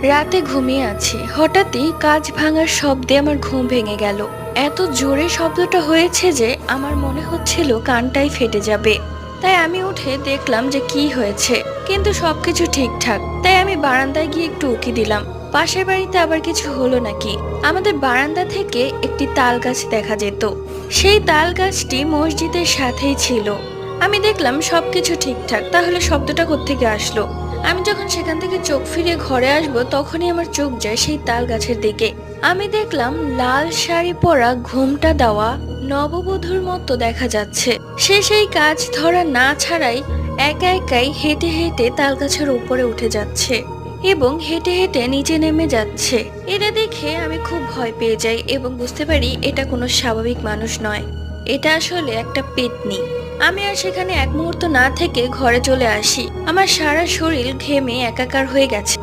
রাতে ঘুমিয়ে আছি, হঠাৎই কাঁচ ভাঙার শব্দে আমার ঘুম ভেঙে গেল। এত জোরে শব্দটা হয়েছে যে আমার মনে হচ্ছিল কানটাই ফেটে যাবে। তাই আমি উঠে দেখলাম যে কি হয়েছে, কিন্তু সবকিছু ঠিকঠাক। তাই আমি বারান্দায় গিয়ে একটু উকি দিলাম, পাশের বাড়িতে আবার কিছু হলো নাকি। আমাদের বারান্দা থেকে একটি তাল গাছ দেখা যেত। সেই তাল গাছটি মসজিদের সাথেই ছিল। আমি দেখলাম সবকিছু ঠিকঠাক, তাহলে শব্দটা কোত্থেকে আসলো। আমি যখন সেখান থেকে চোখ ফিরিয়ে ঘরে আসব, তখনই আমার চোখ যায় সেই তাল গাছের দিকে। আমি দেখলাম লাল শাড়ি পরা, ঘোমটা দেওয়া নববধূর মতো দেখা যাচ্ছে। সে সেই কাজ ধরা না ছাড়াই একা একাই হেঁটে হেঁটে তাল গাছের উপরে উঠে যাচ্ছে এবং হেঁটে হেঁটে নিচে নেমে যাচ্ছে। এটা দেখে আমি খুব ভয় পেয়ে যাই এবং বুঝতে পারি এটা কোনো স্বাভাবিক মানুষ নয়, এটা আসলে একটা পেত্নী। আমি আর সেখানে এক মুহূর্ত না থেকে ঘরে চলে আসি। আমার সারা শরীর ঘেমে একাকার হয়ে গেছে।